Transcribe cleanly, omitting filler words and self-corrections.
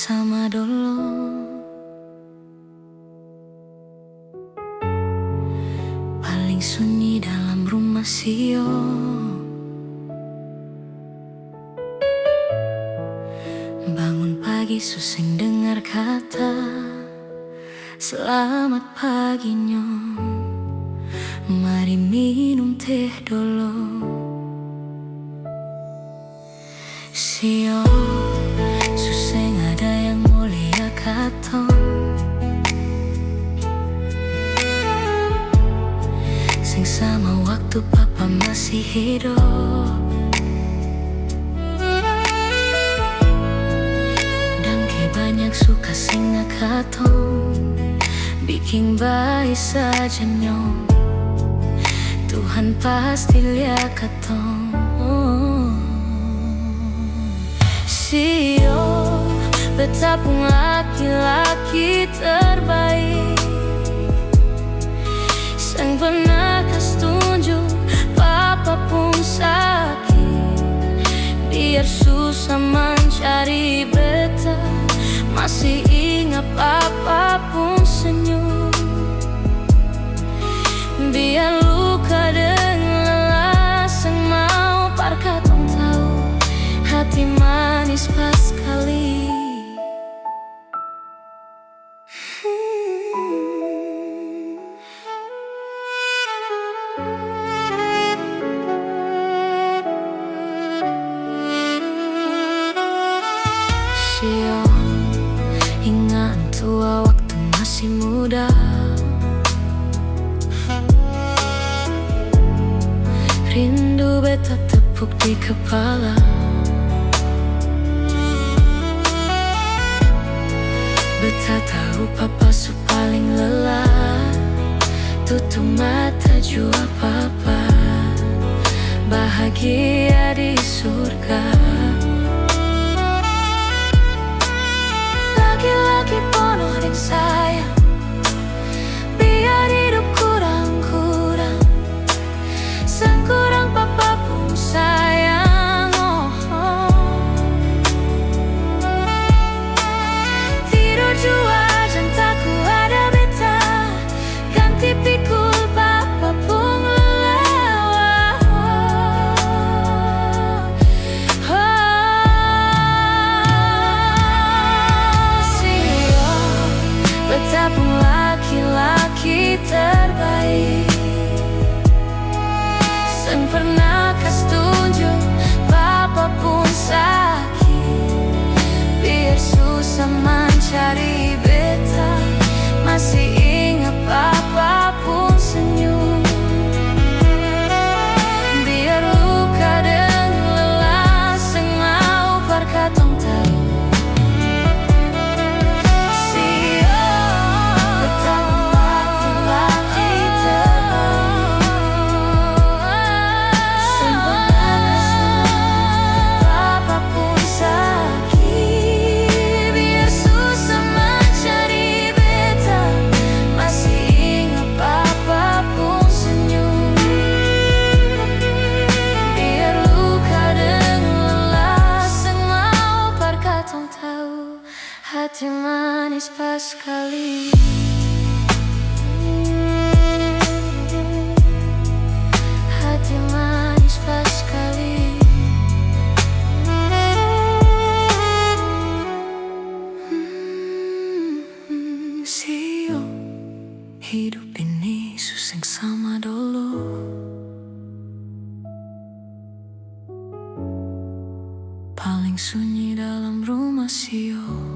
sama dulu. Paling sunyi dalam rumah sio. Bangun pagi suseng dengar kata selamat pagi nyong. Mari minum teh dulu. Sio, suseng ada yang mulia katong. Sing sama waktu papa masih hidup. Dan ke banyak suka singa katong, bikin baik saja nyong. Tuhan pasti lihat katong. Sio, betapung laki-laki terbaik. Sang pernah kas tunjuk, papa pun sakit. Biar susah mencari beta, masih ingat papa pun senyum. Biar luka dan lelah, sang mau par katong tahu hati manis pas kali. Sio, ingat tua waktu masih muda. Rindu beta tepuk di kepala. Beta tahu papa su paling lelah. Tutup mata jua papa bahagia di surga. Laki-laki penuh dengan sayang, biar hidup kurang-kurang. Sang kurang papa pun sayang. Tidur jua jantaku ada beta, ganti pikul papa pun lelah. Sio, betapung laki-laki terbaik. Sang pernah kas tunjuk, papa pun sakit. Biar susah mencari beta, masih ingat papa pun senyum. Biar luka dan lelah, sang mau par katong tahu. Sio, betapung laki-laki terbaik. Sang pernah kas tunjuk, papa pun sakit. Biar susah mencari beta, masih ingat papa pun senyum. Biar luka dan lelah, sang mau par katong tahu hati manis pas kali. Hati manis pas kali. Sio, hidup ini suseng sama dulu. Paling sunyi dalam rumah sio.